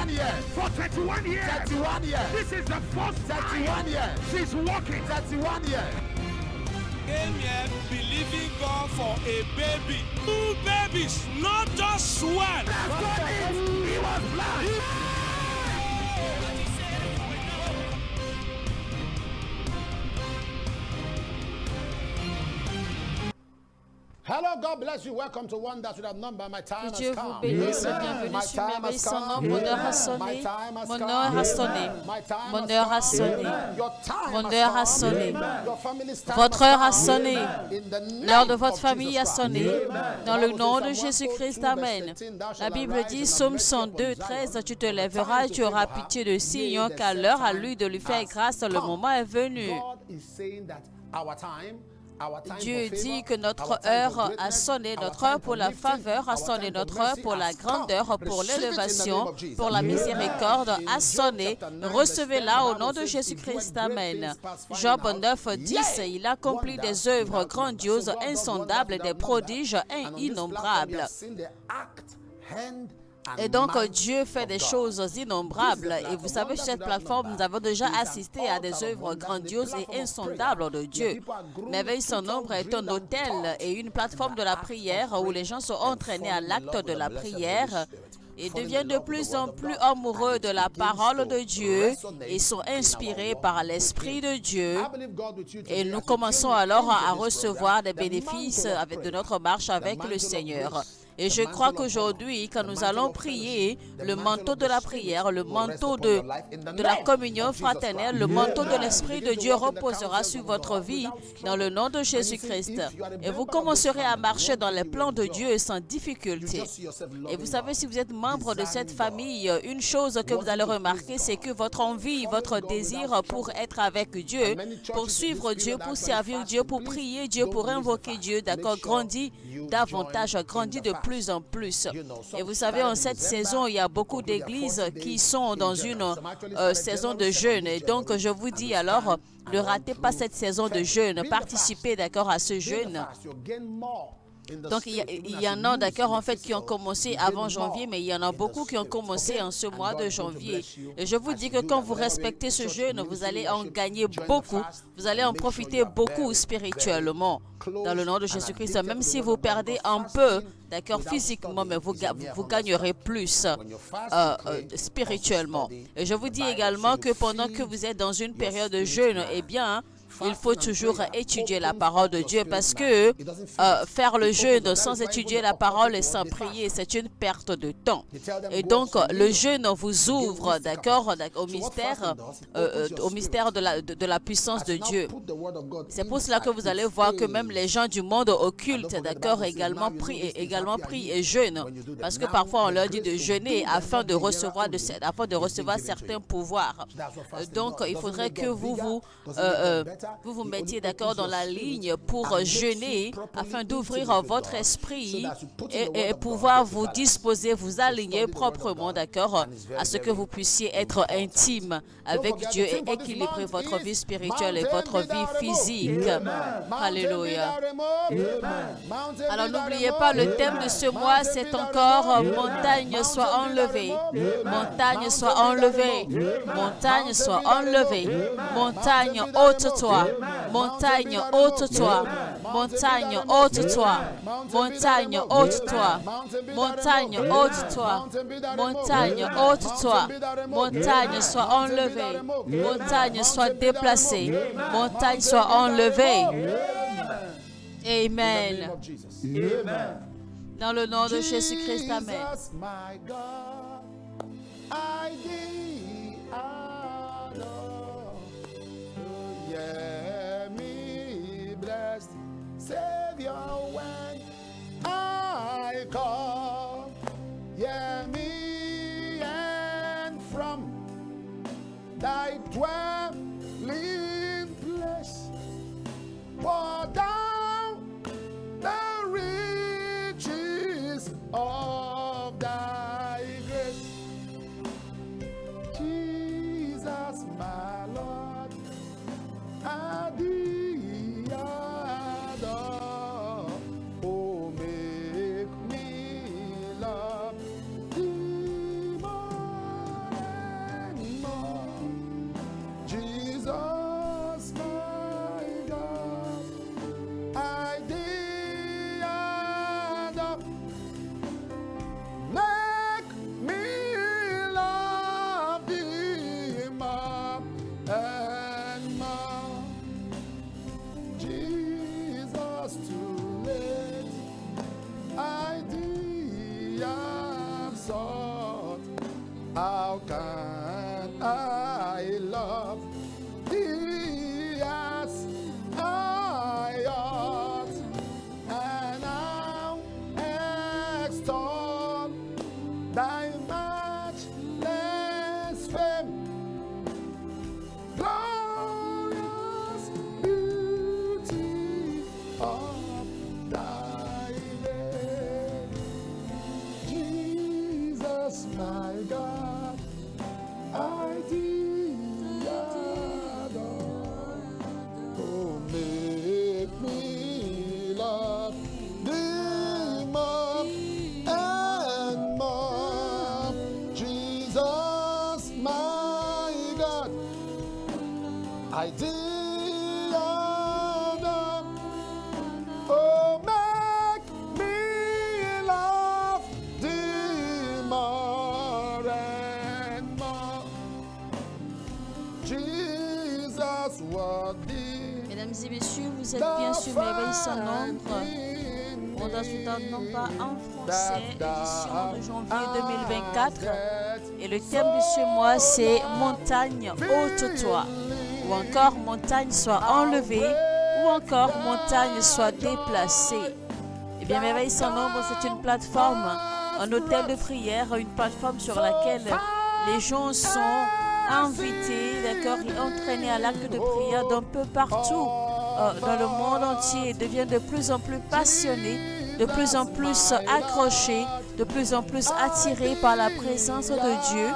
31 years. For 31 years. 31 years. This is the first 31 time years. she's walking. 31 years. Came here believing God for a baby. 2 babies, not just one. He was blind. Hello, God bless you. Welcome to One That Should Have Known by My Time Que Dieu Has vous Come. bénisse. Amen. Bienvenue My sur time Merveille has son nom. come. Mon heure a My sonné. time has Mon come. heure a sonné. My time Mon has heure a come. sonné. Your time Mon has heure a come. sonné. Your family's time Votre has heure a come. sonné. In the name L'heure de votre of famille Jesus a Christ. sonné. Dans le nom de Jésus-Christ, Amen. La La Bible dit, Psaume 102, 13, tu te lèveras et tu auras pitié de Sion, car l'heure à lui de lui faire grâce, le moment est venu. Dieu dit que notre heure a sonné, notre heure pour la faveur a sonné, notre heure pour la grandeur, pour l'élévation, pour la miséricorde a sonné. Recevez-la au nom de Jésus-Christ. Amen. Job 9, 10, il accomplit des œuvres grandioses, insondables, des prodiges innombrables. Et donc, Dieu fait des choses innombrables. Et vous savez, sur cette plateforme, nous avons déjà assisté à des œuvres grandioses et insondables de Dieu. Merveille sans nombre est un hôtel et une plateforme de la prière où les gens sont entraînés à l'acte de la prière et deviennent de plus en plus amoureux de la parole de Dieu et sont inspirés par l'Esprit de Dieu. Et nous commençons alors à recevoir des bénéfices de notre marche avec le Seigneur. Et je crois qu'aujourd'hui, quand nous allons prier, le manteau de la prière, le manteau de la communion fraternelle, le manteau de l'Esprit de Dieu reposera sur votre vie dans le nom de Jésus-Christ. Et vous commencerez à marcher dans les plans de Dieu sans difficulté. Et vous savez, si vous êtes membre de cette famille, une chose que vous allez remarquer, c'est que votre envie, votre désir pour être avec Dieu, pour suivre Dieu, pour servir Dieu, pour prier Dieu, pour invoquer Dieu, d'accord, grandit davantage, grandit de plus en plus. Et vous savez, en cette saison, il y a beaucoup d'églises qui sont dans une saison de jeûne. Et donc, je vous dis alors, ne ratez pas cette saison de jeûne. Participez, d'accord, à ce jeûne. Donc, il y en a, d'accord, en fait, qui ont commencé avant janvier, mais il y en a beaucoup qui ont commencé en ce mois de janvier. Et je vous dis que quand vous respectez ce jeûne, vous allez en gagner beaucoup. Vous allez en profiter beaucoup spirituellement. Dans le nom de Jésus-Christ, même si vous perdez un peu, d'accord, physiquement, mais vous gagnerez plus spirituellement. Et je vous dis également que pendant que vous êtes dans une période de jeûne, eh bien, il faut toujours étudier la parole de Dieu parce que faire le jeûne sans étudier la parole et sans prier, c'est une perte de temps. Et donc, le jeûne vous ouvre, d'accord, au mystère de la puissance de Dieu. C'est pour cela que vous allez voir que même les gens du monde occulte, d'accord, également prient et jeûnent. Parce que parfois, on leur dit de jeûner afin de recevoir certains pouvoirs. Donc, il faudrait que vous vous mettiez d'accord dans la ligne pour jeûner afin d'ouvrir votre esprit et pouvoir vous disposer, vous aligner proprement, d'accord, à ce que vous puissiez être intime avec Dieu et équilibrer votre vie spirituelle et votre vie physique. Alléluia. Alors n'oubliez pas, le thème de ce mois, c'est encore montagne soit enlevée. Montagne soit enlevée. Montagne soit enlevée. Montagne ôte-toi. Montagne, ôte-toi. Montagne, ôte-toi. Montagne, ôte-toi. Montagne, ôte-toi. Montagne, ôte-toi. Montagne, soit enlevée. Montagne, soit déplacée. Montagne, soit enlevée. Amen. Dans le nom de Jésus-Christ, Amen. Hear me, blessed Savior, when I come. Hear me, and from thy dwelling place, pour down the riches of thy grace. How can I love thee as I ought, and now extol thy matchless fame, glorious beauty of thy name, Jesus, my God, I thee adore. Oh, make me love thee more and more, Jesus, my God, I thee adore. Oh, make me love thee more and more, Jesus, worthy. Mesdames et messieurs, vous êtes bien sûr merveilleux sans nombre. Onda Soudan, non pas en français, édition de janvier 2024. Et le thème de ce mois, c'est Montagne haute-toi. Ou encore Montagne soit enlevée. Ou encore Montagne soit déplacée. Eh bien, Merveille sans nombre, c'est une plateforme, un hôtel de prière, une plateforme sur laquelle les gens sont invités, d'accord, et entraînés à l'acte de prière d'un peu partout dans le monde entier, deviennent de plus en plus passionnés, de plus en plus accrochés, de plus en plus attirés par la présence de Dieu.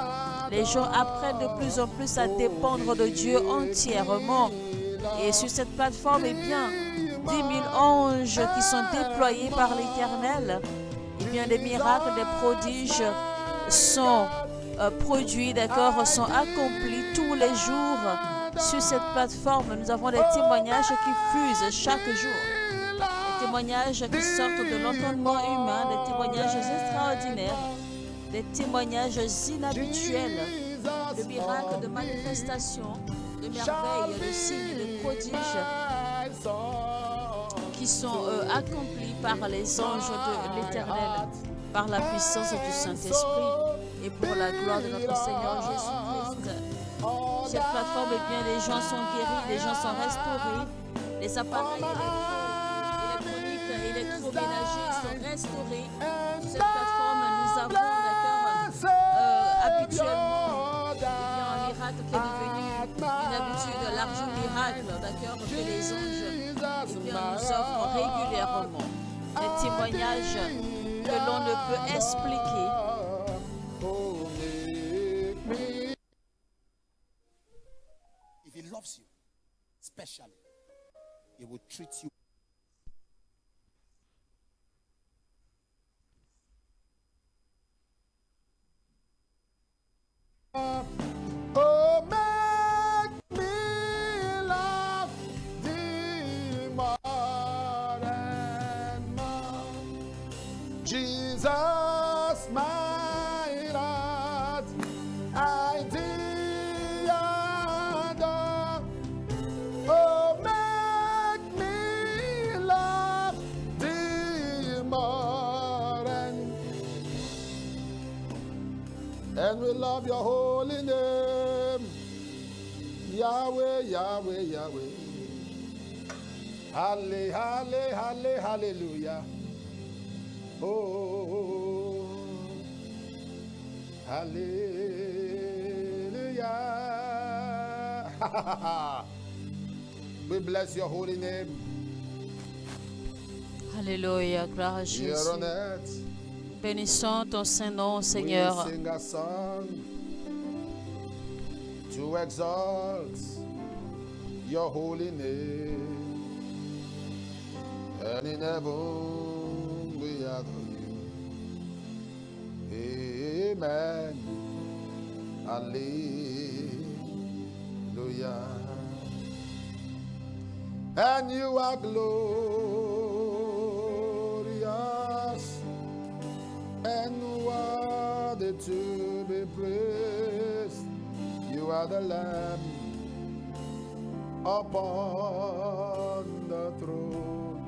Les gens apprennent de plus en plus à dépendre de Dieu entièrement. Et sur cette plateforme, eh bien, 10 000 anges qui sont déployés par l'Éternel, eh bien, des miracles, des prodiges sont produits, d'accord, sont accomplis tous les jours. Sur cette plateforme, nous avons des témoignages qui fusent chaque jour. Des témoignages qui sortent de l'entendement humain, des témoignages extraordinaires, des témoignages inhabituels, de miracles, de manifestations, de merveilles, de signes, de prodiges qui sont accomplis par les anges de l'Éternel, par la puissance du Saint-Esprit et pour la gloire de notre Seigneur Jésus-Christ. Cette plateforme, eh bien, les gens sont guéris, les gens sont restaurés, les appareils électroniques, électroménagers sont restaurés. Sur cette plateforme, nous avons, d'accord, habituellement, eh bien, un miracle qui est devenu une habitude, l'argent miracle, d'accord, que les anges, eh bien, nous offrent régulièrement. Des témoignages que l'on ne peut expliquer. If he loves you, specially, he will treat you. Oh, make me love thee more and more, Jesus, my Lord, I thee adore. Oh, make me love thee more and we love your holy name, Yahweh, Yahweh, Yahweh. Halle, halle, halle, hallelujah. Oh, hallelujah. We bless your holy name. Alléluia, gloire à Here Jésus. on earth, Bénissons ton Saint-Nom, we Seigneur. sing a song to exalt your holy name. And in heaven we adore you. Amen. Hallelujah. And you are glorious and worthy to be praised. You are the Lamb upon the throne,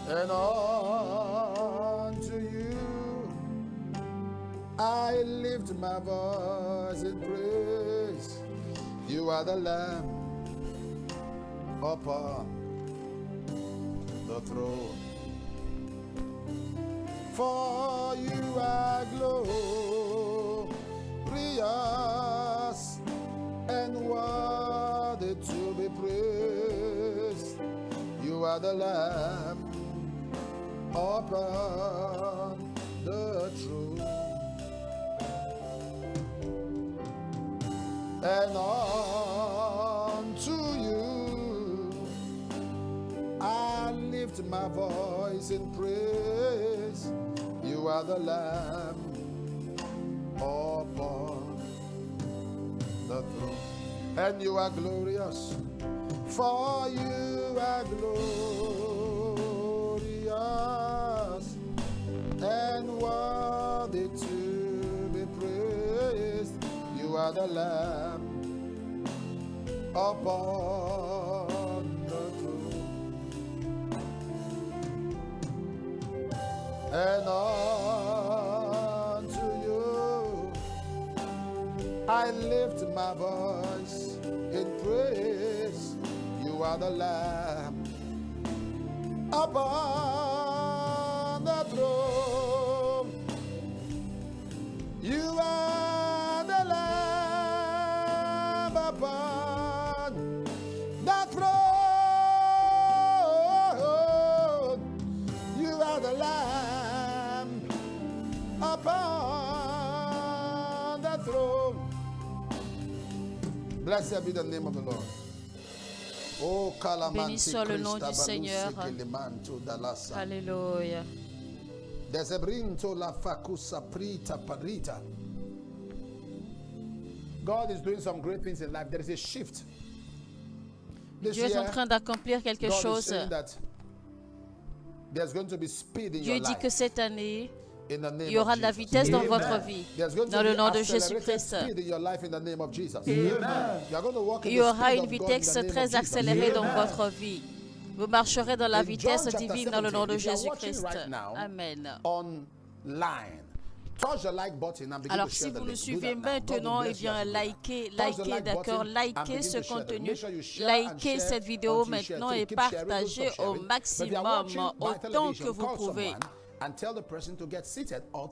and unto you I lift my voice in praise. You are the Lamb upon the throne. For you are glorious and worthy to be praised. You are the Lamb upon the throne. And unto you I lift my voice in praise. You are the Lamb upon the throne. And you are glorious, for you are glorious and worthy to be praised. You are the Lamb upon the throne. And unto you I lift my voice in praise. You are the Lamb upon the throne. You are the Lamb upon the throne. You are the Lamb upon the throne. Blessed be the name of the Lord. Oh, Béni soit le nom du Seigneur. Alléluia. God is doing some great things in life. There is a shift. Dieu est en train d'accomplir quelque chose. Dieu dit que cette année, il y aura de la vitesse dans votre vie, dans le nom de Jésus-Christ. Il y aura une vitesse très accélérée dans votre vie. Vous marcherez dans la vitesse divine dans le nom de Jésus-Christ. Amen. Alors, si vous nous suivez maintenant, eh bien, likez, d'accord, likez ce contenu, likez cette vidéo maintenant et partagez au maximum, autant que vous pouvez.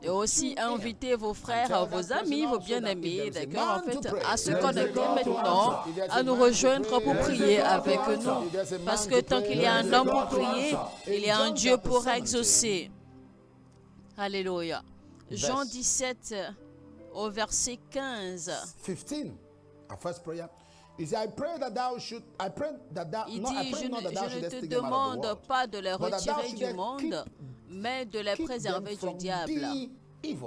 Et aussi invitez vos frères, vos amis, vos bien-aimés, d'accord, en fait, à se connecter maintenant, à nous rejoindre pour prier avec nous. Parce que tant qu'il y a un homme pour prier, il y a un Dieu pour exaucer. Alléluia. Jean 17 au verset 15. 15, our first prayer. Il dit, je ne te demande pas de les retirer du monde, mais de les préserver du diable. It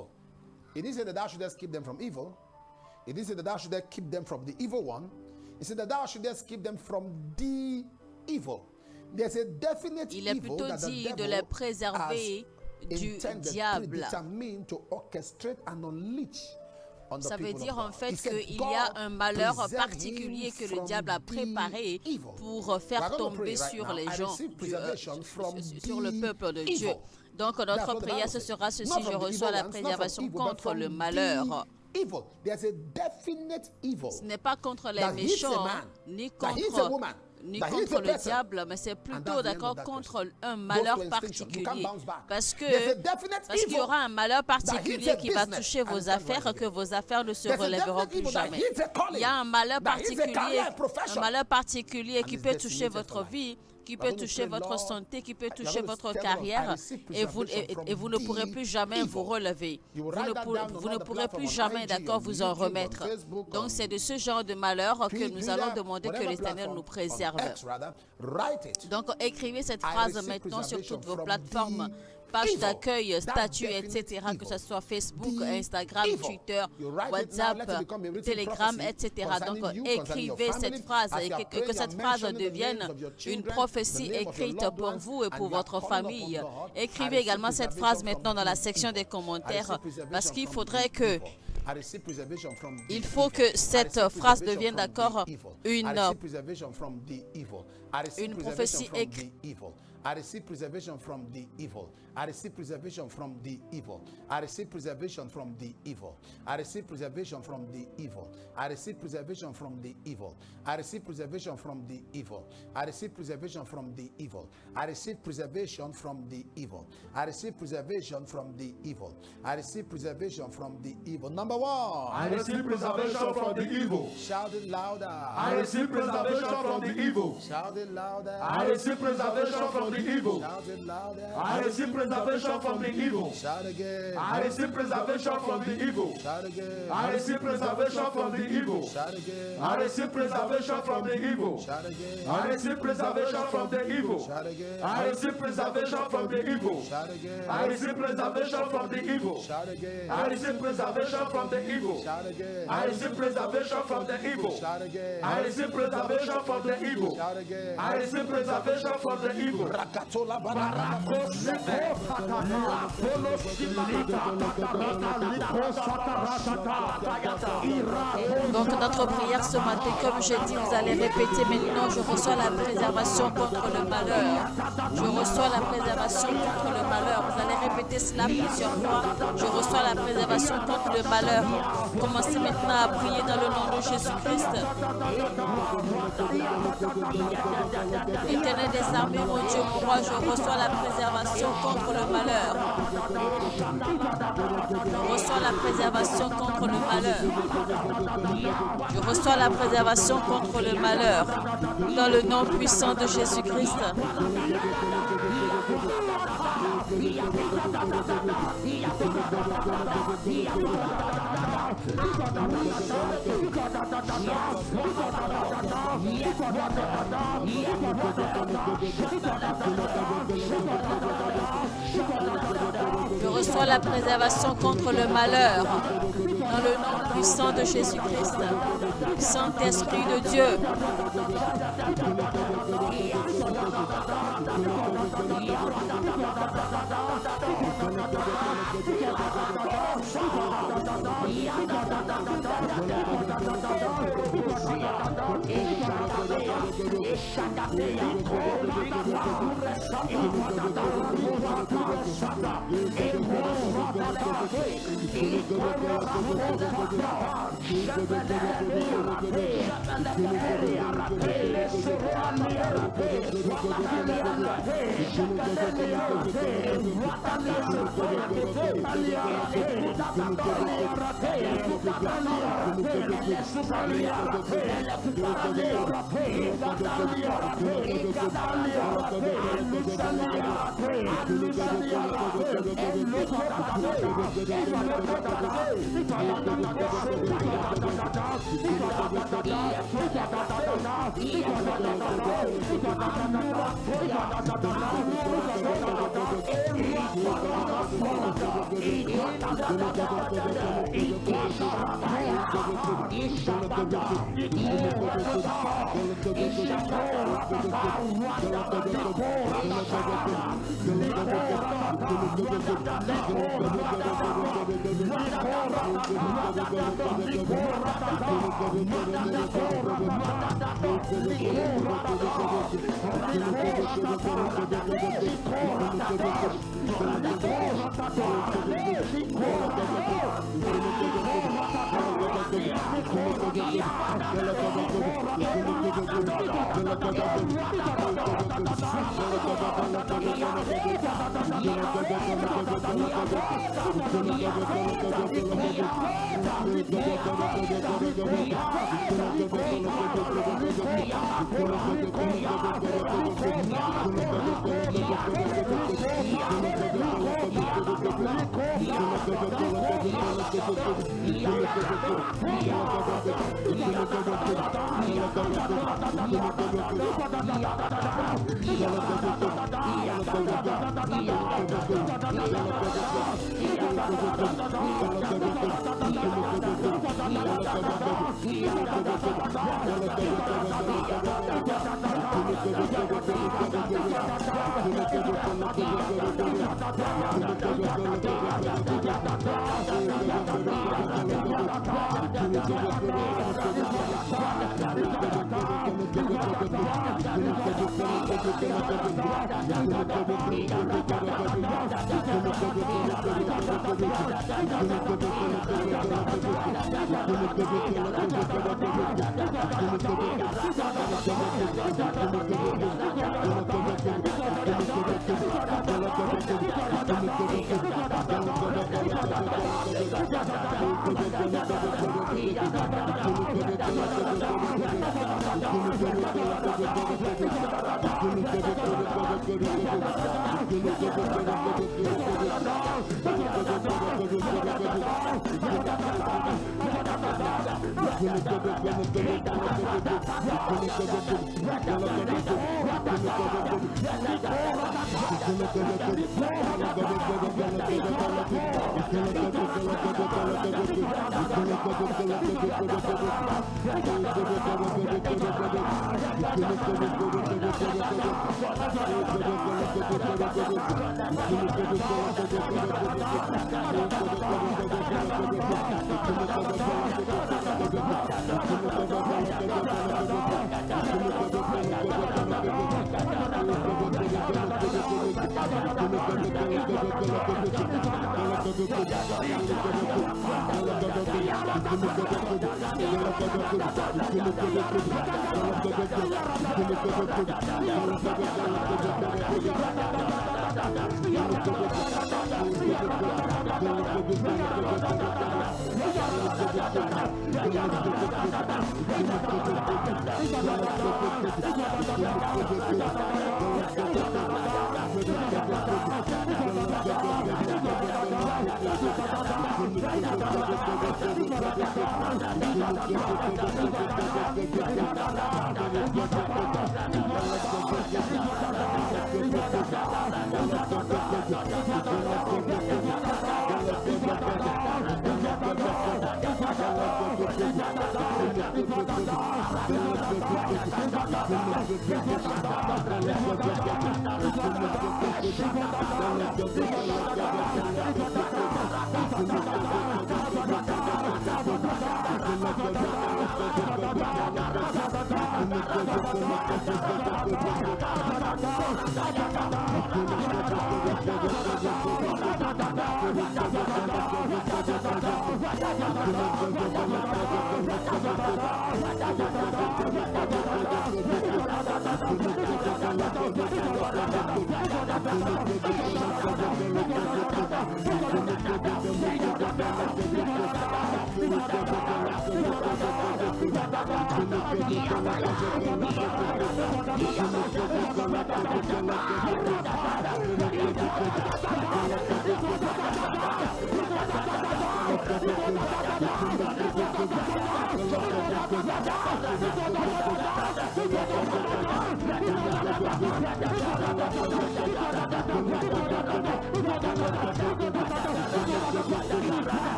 didn't say that thou shouldest keep them from evil. It didn't say that thou shouldest keep them from the evil one. It said that thou shouldest keep them from the evil. There's a definite Il est plutôt dit de les préserver du diable. Ça veut dire en fait qu'il y a un malheur particulier que le diable a préparé pour faire tomber sur les gens, sur le peuple de Dieu. Donc notre prière, ce sera ceci: je reçois la préservation contre le malheur. Ce n'est pas contre les méchants, ni contre le diable, mais c'est plutôt d'accord contre un malheur particulier. Parce qu'il y aura un malheur particulier qui va toucher vos affaires, que vos affaires ne se relèveront plus jamais. Il y a un malheur particulier qui peut toucher votre vie, qui peut toucher votre santé, qui peut toucher votre carrière, et vous ne pourrez plus jamais vous relever. Vous ne pourrez plus jamais, d'accord, vous en remettre. Donc, c'est de ce genre de malheur que nous allons demander que l'Éternel nous préserve. Donc, écrivez cette phrase maintenant sur toutes vos plateformes, pages d'accueil, statuts, etc., que ce soit Facebook, Instagram, Twitter, WhatsApp, Telegram, etc. Donc, écrivez cette phrase et que cette phrase devienne une prophétie écrite pour vous et pour votre famille. Écrivez également cette phrase maintenant dans la section des commentaires, parce qu'il faudrait que cette phrase devienne, d'accord, une prophétie écrite. I receive preservation from the evil. I receive preservation from the evil. I receive preservation from the evil. I receive preservation from the evil. I receive preservation from the evil. I receive preservation from the evil. I receive preservation from the evil. I receive preservation from the evil. I receive preservation from the evil. I receive preservation from the evil. Number one. I receive preservation from the evil. Shout it louder. I receive preservation from the evil. Shout it louder. I receive preservation from the evil. Shout it louder. I receive preservation from the evil. Shout again. I receive preservation from the evil. Shout again. I receive preservation from the evil. Shout again. I receive preservation from the evil. Shout again. I receive preservation from the evil. Shout again. I receive preservation from the evil. Shout again. I receive preservation from the evil. Shout again. I receive preservation from the evil. Shout again. I receive preservation from the evil. Shout again. I receive preservation from the evil. Shout again. I receive preservation from the evil. Rakatola banana. Donc notre prière ce matin, comme je dis, vous allez répéter maintenant, je reçois la préservation contre le malheur. Je reçois la préservation contre le malheur. Vous allez répéter cela plusieurs fois. Je reçois la préservation contre le malheur. Commencez maintenant à prier dans le nom de Jésus-Christ. Éternel des armées, mon Dieu, mon roi, je reçois la préservation contre le malheur. Je reçois la préservation contre le malheur. Je reçois la préservation contre le malheur. Dans le nom puissant de Jésus-Christ. Je reçois la préservation contre le malheur. Dans le nom puissant de Jésus-Christ. Saint-Esprit de Dieu.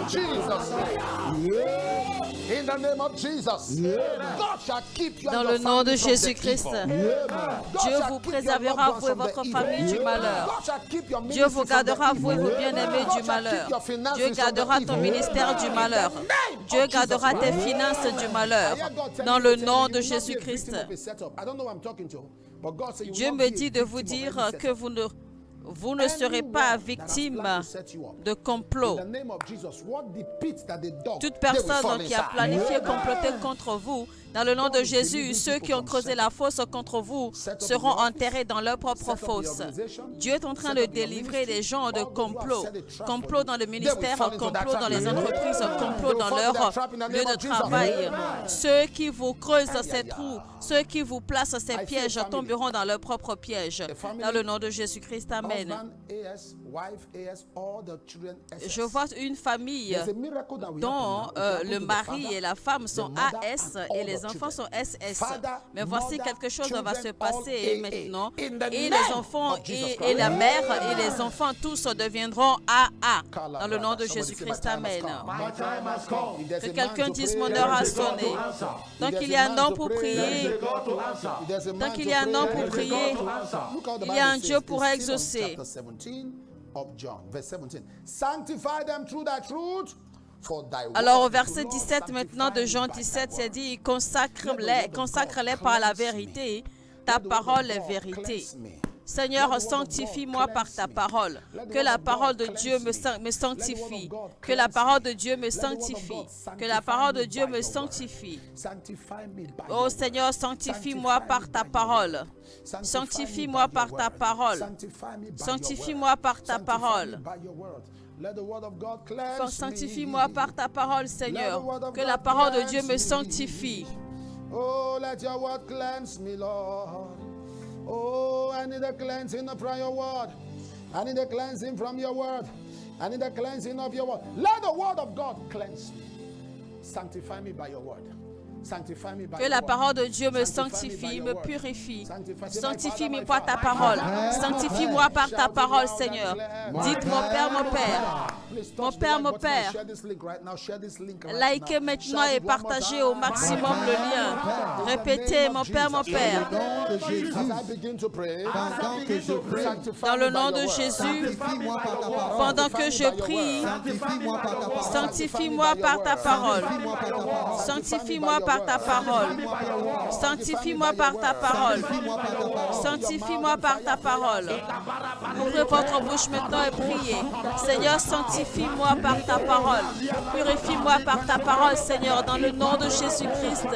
Jesus' name. In the name of Jesus. God shall keep you Dans and le your nom de family from the Jésus-Christ, evil. God Dieu shall vous keep your préservera, loved vous et ones from votre the famille, evil. du malheur. God shall keep your Dieu vous ministry from the gardera, vous et evil. vos bien-aimés, God du shall malheur. keep your finances Dieu from the gardera evil. ton ministère du In the malheur. name of Dieu Jesus gardera tes Christ. finances du malheur. I hear God telling Dans me le to tell nom you, de you will not be a Jésus-Christ. victim of a setup. I don't know who I'm talking to, but God said you will Dieu not me be a dit de vous victim of dire any que setup. Vous ne serez pas victime de complot. Toute personne qui a planifié comploter contre vous, dans le nom de Jésus, ceux qui ont creusé la fosse contre vous seront enterrés dans leur propre fosse. Dieu est en train de délivrer des gens de complot. Complot dans le ministère, complot dans les entreprises, complot dans leur lieu de travail. Ceux qui vous creusent ces trous, ceux qui vous placent ces pièges tomberont dans leur propre piège. Dans le nom de Jésus-Christ, Amen. Je vois une famille dont le mari et la femme sont AS et les enfants sont SS. Mais voici quelque chose va se passer maintenant. Et les enfants et la mère et les enfants tous deviendront AA. Dans le nom de Jésus-Christ, Amen. Que quelqu'un dise mon heure a sonné. Donc il y a un nom pour prier. Donc il y a un nom pour prier. Il y a un Dieu pour exaucer. Alors au verset 17 maintenant de Jean 17, c'est dit, consacre-les par la vérité, ta parole est vérité. Seigneur, sanctifie-moi par ta parole. Que la parole de Dieu me sanctifie. Que la parole de Dieu me sanctifie. Que la parole de Dieu me sanctifie. Oh Seigneur, sanctifie-moi par ta parole. Sanctifie-moi par ta parole. Sanctifie-moi par ta parole. Sanctifie-moi par ta parole, Seigneur. Que la parole de Dieu me sanctifie. Oh, let your word cleanse me, Lord. Oh, I need a cleansing from your word. I need a cleansing from your word. I need a cleansing of your word. Let the word of God cleanse me. Sanctify me by your word. Que la parole de Dieu me sanctifie, me purifie. Sanctifie-moi par ta parole. Sanctifie-moi par ta parole, Seigneur. Dites mon Père, mon Père. Mon Père, mon Père. Likez maintenant et partagez au maximum le lien. Répétez, mon Père, mon Père. Dans le nom de Jésus, pendant que je prie, sanctifie-moi par ta parole. Sanctifie-moi par ta parole. Sanctifie-moi par ta parole. Sanctifie-moi par ta parole. Ouvrez votre bouche maintenant et priez. Seigneur, sanctifie-moi par ta parole. Purifie-moi par ta parole, Seigneur, dans le nom de Jésus-Christ.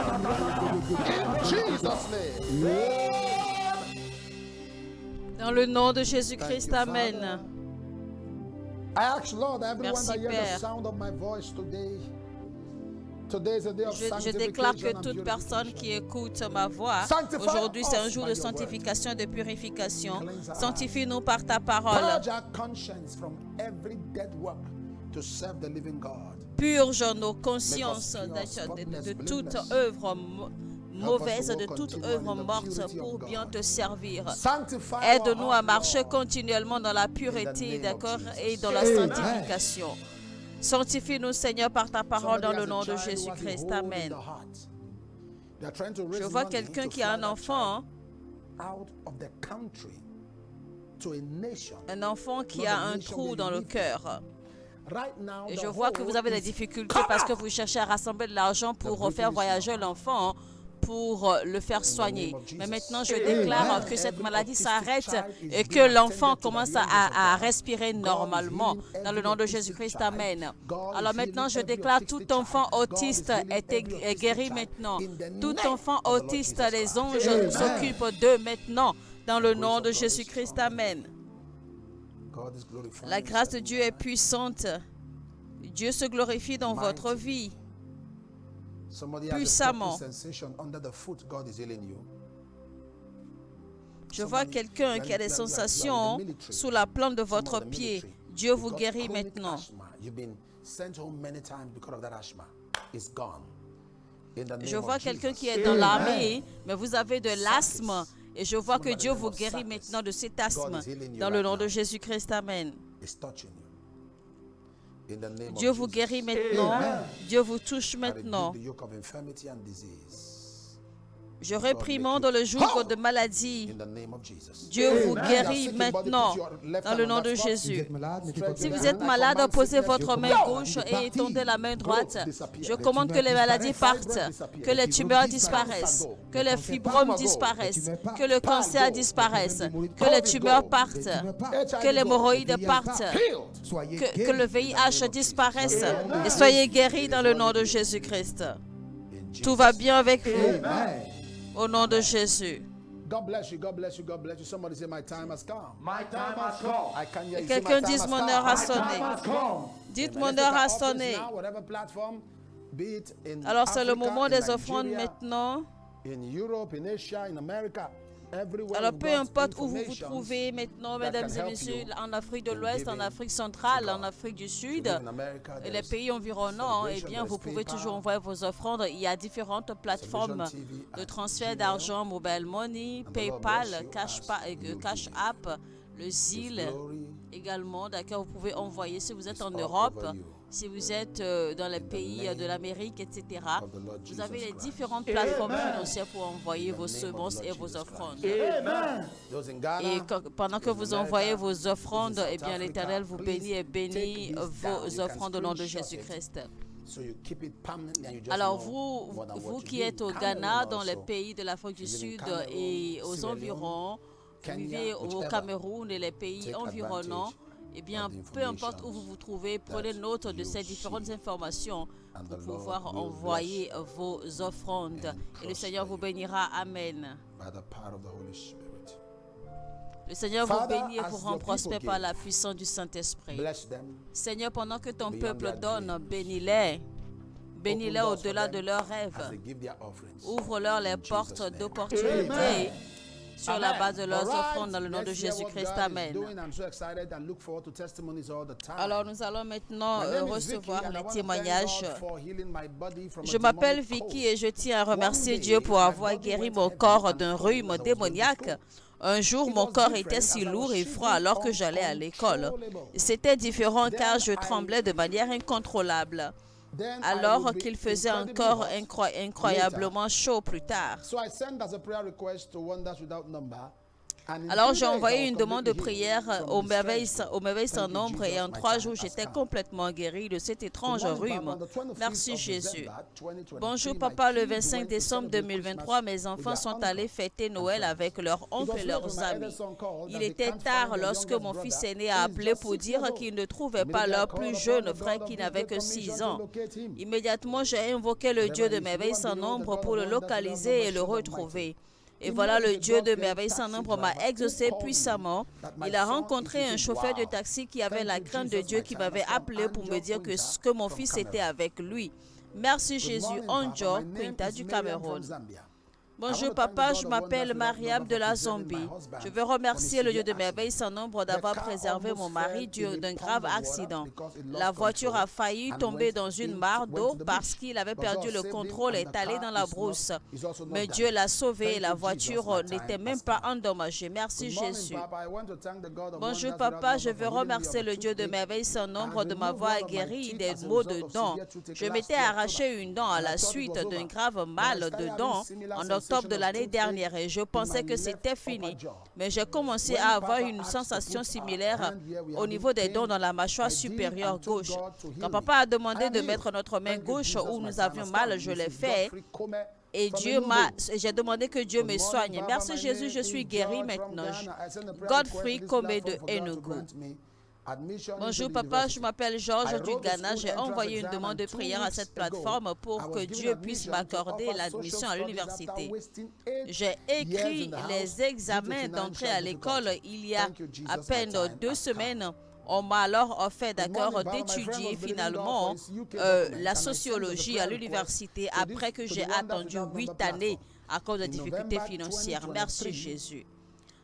In Jesus' name. Dans le nom de Jésus-Christ, Amen. I ask, Lord, everyone Merci, that hears Père. the sound of my voice today. Today is a day of Je déclare que sanctification and toute personne purification. qui écoute ma voix, Sanctify aujourd'hui c'est un us jour by de your word. sanctification, de purification. Cleanse our Sanctifie-nous par ta parole. Purge our conscience from every dead work to serve the living God. Purge nos consciences Make us pure, de spotless, toute blameless. œuvre mauvaise, to de walk toute continually œuvre in the morte purity of pour bien God. te servir. Sanctify our Aide-nous à heart, marcher Lord. continuellement dans la name pureté, of d'accord, Jesus. et dans la sanctification. Sanctifie-nous, Seigneur, par ta parole dans le nom de Jésus-Christ. Amen. Je vois quelqu'un qui a un enfant, qui a un trou dans le cœur. Et je vois que vous avez des difficultés parce que vous cherchez à rassembler de l'argent pour faire voyager l'enfant, pour le faire soigner. Mais maintenant, je déclare que cette maladie s'arrête et que l'enfant commence à respirer normalement. Dans le nom de Jésus-Christ, Amen. Alors maintenant, je déclare tout enfant autiste est guéri maintenant. Tout enfant autiste, les anges s'occupent d'eux maintenant. Dans le nom de Jésus-Christ, Amen. La grâce de Dieu est puissante. Dieu se glorifie dans votre vie. Puissamment. Je vois quelqu'un qui a des sensations sous la plante de votre pied. Dieu vous guérit maintenant. Je vois quelqu'un qui est dans l'armée, mais vous avez de l'asthme. Et je vois que Dieu vous guérit maintenant de cet asthme. Dans le nom de Jésus-Christ, Amen. Dieu vous guérit maintenant. Dieu vous touche maintenant. Je réprimande le joug de maladie. Dieu vous guérit maintenant dans le nom de Jésus. Si vous êtes malade, posez votre main gauche et étendez la main droite. Je commande que les maladies partent, que les tumeurs disparaissent, que les fibromes disparaissent, que le cancer disparaisse, que les tumeurs partent, que les hémorroïdes partent, que le VIH disparaisse et soyez guéris dans le nom de Jésus-Christ. Tout va bien avec vous. Au nom de Jésus. God bless you, God bless you, God bless you. Somebody say, my time has come. My time has come. I can hear you. Quelqu'un Say, my dise time mon has heure a come. sonné. Has come. Dites Amen. mon Let's heure take a our offerings sonné. now, whatever platform, be it in Alors c'est le Africa, moment in des offrandes Nigeria, maintenant. in Europe, in Asia, in America, everywhere. Alors we've peu got importe où vous vous information. trouvez maintenant, that mesdames can et help messieurs, you en Afrique de in l'Ouest, en giving Afrique centrale, to en God. Afrique du If you Sud, live in America, et les there's pays environnants, eh Celebration, bien vous there's pouvez PayPal, toujours envoyer vos offrandes. Il y a différentes plateformes TV de at transfert Gmail. d'argent, Mobile Money, And the Lord PayPal, bless you Cash, as you Cash give. App, le His ZIL glory également. D'accord, vous pouvez envoyer si vous êtes en all Europe, over you. si vous êtes dans les pays de l'Amérique, etc. of the Lord Vous avez Jesus les Christ. différentes plateformes financières pour envoyer vos semences et vos offrandes. Amen. Those in Ghana, Et pendant que those in vous America, envoyez vos offrandes, those in eh South bien Africa, l'Éternel vous please bénit et bénit take this down. vos You can offrandes au nom de screenshot it. Jésus-Christ. So you keep it permanently and you just Alors know vous, more than vous what you qui give. êtes au Cameroon Ghana, dans les also. pays de l'Afrique du If you live in Sud Cameroon, et aux Sierra Leone, environs, vous Kenya, vivez au whichever, Cameroun et les pays take environnants, advantage eh bien, of the peu importe où vous vous trouvez, prenez that note de you ces différentes see. informations And pour the Lord pouvoir will envoyer bless vos offrandes. and Et le Seigneur vous prosper you. bénira. Amen. by the power of the Holy Spirit. Le Seigneur vous Father, bénit et as vous your rend prospère people par give, la puissance du Saint-Esprit. Bless them. Seigneur, pendant que ton beyond peuple their donne, dreams. bénis-les. Bénis-les Open doors au-delà for de them leurs rêves. as they give their offerings. Ouvre-leur les In Jesus' portes name. d'opportunités sur la Amen. base de leurs All right, offrandes dans le nom de let's hear what Jésus-Christ. God is Amen. doing. I'm so excited and look forward to testimonies all the time. Alors nous allons maintenant My name is Vicky, recevoir and I les want to thank témoignages. God for healing my body from a Je m'appelle demonic Vicky cold. et je tiens à remercier One Dieu day, pour my avoir body guéri went mon heavy corps and d'un cold rhume as I was going to démoniaque. school. Un jour, It mon was corps different était as si I was lourd et froid shivering alors que j'allais à l'école. uncontrollable. C'était différent car Then je I tremblais de manière incontrôlable. then I alors would be qu'il faisait incredibly encore hot incroyablement chaud plus tard. So I sent as a prayer request to Wonders Without Number. And in Alors 3 j'ai days, I envoyé was une demande de completely prière healed from aux the merveilles strength. sans Thank you, nombre et Jesus, en my 3 time jours has j'étais come. complètement guéri de cet étrange Good morning, rhume. Papa. On the 25th Merci of Jésus. December, 2023, Bonjour my papa, le kids 25 went to décembre celebrate 2023, Christmas mes enfants with their sont allés uncle fêter and Noël friends. avec leurs It oncles was et late when leurs my amis. eldest son called Il that they était can't tard find their lorsque youngest mon brother, fils aîné who a is appelé just pour 6 dire years qu'il old. ne trouvait pas Immediately I leur called plus upon jeune the frère God of qui this n'avait great que commission 6 to ans. locate him. Immédiatement, j'ai invoqué le Dieu de merveilles sans nombre pour le localiser et le retrouver. Et voilà, le Dieu de merveilles sans nombre m'a exaucé puissamment. Il a rencontré un chauffeur de taxi qui avait la crainte de Dieu qui m'avait appelé pour me dire que mon fils était avec lui. Merci Jésus, Onjo Quinta du Cameroun. Bonjour papa, je m'appelle Mariam de la Zambie. Je veux remercier le Dieu de merveilles sans nombre d'avoir préservé mon mari d'un grave accident. La voiture a failli tomber dans une mare d'eau parce qu'il avait perdu le contrôle et est allé dans la brousse. Mais Dieu l'a sauvé et la voiture n'était même pas endommagée. Merci Jésus. Bonjour papa, je veux remercier le Dieu de merveilles sans nombre de m'avoir guéri des maux de dents. Je m'étais arraché une dent à la suite d'un grave mal de dents en octobre de l'année dernière et je pensais que c'était fini. Mais j'ai commencé à avoir une sensation similaire au niveau des dents dans la mâchoire supérieure gauche. Quand papa a demandé de mettre notre main gauche où nous avions mal, je l'ai fait. Et j'ai demandé que Dieu me soigne. Merci Jésus, je suis guéri maintenant. Godfrey Comé de Enugu. Bonjour papa, je m'appelle Georges du Ghana. J'ai envoyé une demande de prière à cette plateforme pour que Dieu puisse m'accorder l'admission à l'université. J'ai écrit les examens d'entrée à l'école il y a à peine 2 semaines. On m'a alors offert d'accord d'étudier finalement la sociologie à l'université après que j'ai attendu 8 années à cause de difficultés financières. Merci Jésus.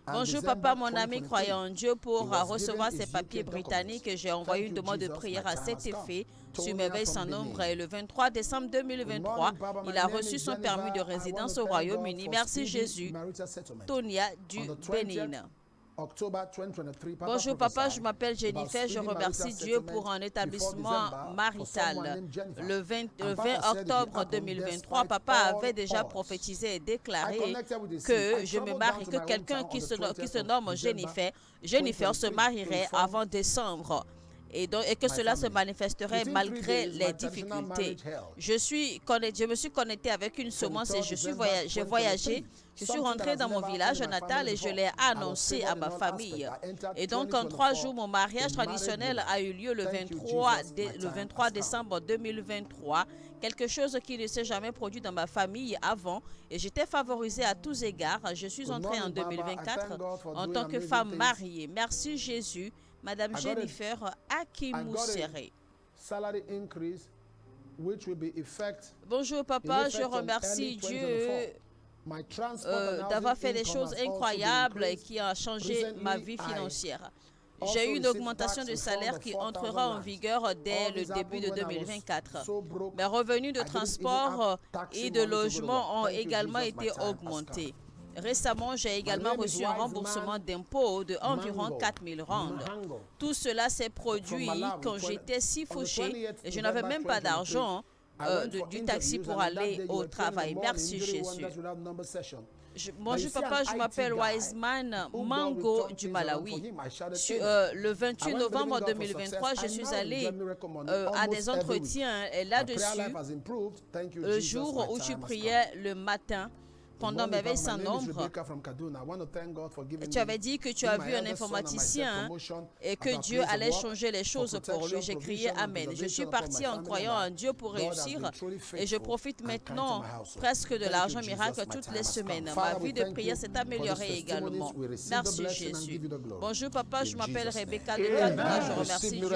Bonjour papa, mon ami croyant en Dieu pour recevoir ses papiers britanniques. J'ai envoyé une demande de prière à cet effet sur Merveille sans nombre et le 23 décembre 2023, il a reçu son permis de résidence au Royaume-Uni. Merci Jésus. Tonia du Bénin. Bonjour papa, je m'appelle Jennifer, je remercie Dieu pour un établissement marital. Le 20 octobre 2023, papa avait déjà prophétisé et déclaré que je me marie, que quelqu'un qui se nomme Jennifer se marierait avant décembre. Et que cela se manifesterait malgré les difficultés. Je me suis connecté avec une semence et j'ai voyagé. Je suis rentré dans mon village natal et je l'ai annoncé à ma famille. Et donc, en 3 jours, mon mariage traditionnel a eu lieu le 23 décembre 2023. Quelque chose qui ne s'est jamais produit dans ma famille avant. Et j'étais favorisée à tous égards. Je suis entrée en 2024 en tant que femme mariée. Merci Jésus. Madame Jennifer Akimoussere. Bonjour papa, je remercie Dieu d'avoir fait des choses incroyables et qui a changé ma vie financière. J'ai eu une augmentation de salaire qui entrera en vigueur dès le début de 2024. Mes revenus de transport et de logement ont également été augmentés. Récemment, j'ai également reçu un remboursement d'impôts de environ 4 000 rands. Tout cela s'est produit quand j'étais si fauchée et je n'avais même pas d'argent du taxi pour aller au travail. Merci Jésus. Bonjour papa, je m'appelle Wiseman Mango du Malawi. Le 28 novembre 2023, je suis allée à des entretiens et là-dessus, le jour où je priais le matin, pendant mes veilles sans nombre, tu avais dit que tu as vu un informaticien et que Dieu allait changer les choses pour lui. J'ai crié Amen. Je suis parti en croyant en Dieu pour réussir et je profite maintenant presque de l'argent miracle toutes les semaines. Ma vie de prière s'est améliorée également. Merci Jésus. Bonjour papa, je m'appelle Rebecca de Kaduna. Je remercie Dieu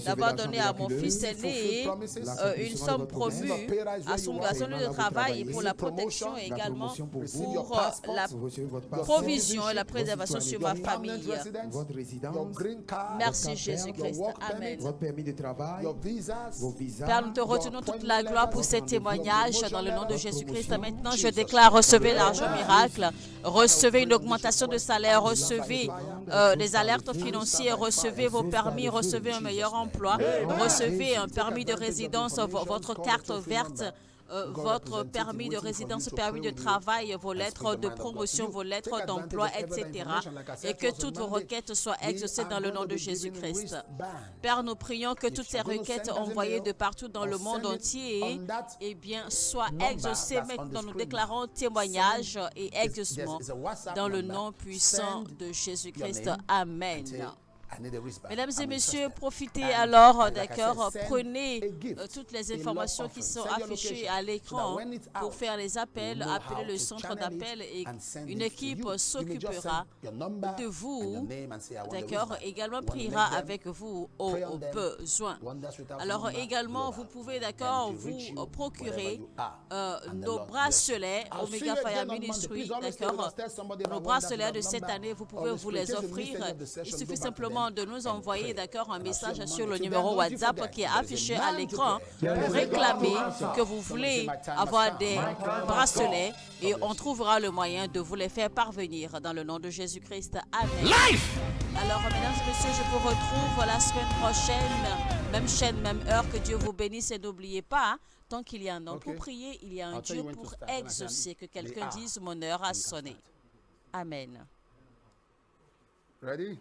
d'avoir donné à mon fils aîné une somme promue à son lieu de travail et pour la protection également protection pour Receive vous. your pour passport, la Vous recevez votre your passeport, provision et la citizenship, préservation sur ma your permanent famille. residence, votre your résidence, green card, Merci carte Jésus-Christ. your work Amen. permit, votre permis de travail, your visas, vos visas. Père, nous te retenons toute la gloire pour ces témoignages dans le nom de votre Jésus-Christ. promotion. Maintenant, je déclare, recevez l'argent miracle, recevez une augmentation de salaire, recevez des alertes financières, recevez vos permis, recevez un meilleur emploi, recevez un permis de résidence, votre carte verte, votre permis de résidence, permis de travail, vos lettres de promotion, vos lettres d'emploi, etc. Et que toutes vos requêtes soient exaucées dans le nom de Jésus-Christ. Père, nous prions que toutes ces requêtes envoyées de partout dans le monde entier, eh bien, soient exaucées. Maintenant, nous déclarons témoignage et exaucement dans le nom puissant de Jésus-Christ. Amen. Mesdames et messieurs, profitez alors, d'accord, prenez toutes les informations qui sont affichées à l'écran pour faire les appels, appelez le centre d'appel et une équipe s'occupera de vous, d'accord, également priera avec vous au besoin. Alors également, vous pouvez, d'accord, vous procurer nos bracelets Omega Fire Ministry, d'accord, nos bracelets de cette année, vous pouvez vous les offrir. Il suffit simplement de nous envoyer, d'accord, un message sur le numéro WhatsApp qui est affiché à l'écran pour réclamer que vous voulez avoir des bracelets et on trouvera le moyen de vous les faire parvenir dans le nom de Jésus-Christ. Amen. Alors, mesdames et messieurs, je vous retrouve la semaine prochaine, même chaîne, même heure. Que Dieu vous bénisse et n'oubliez pas, tant qu'il y a un homme pour prier, il y a un Dieu pour exaucer. Que quelqu'un dise, mon heure a sonné. Amen. Ready?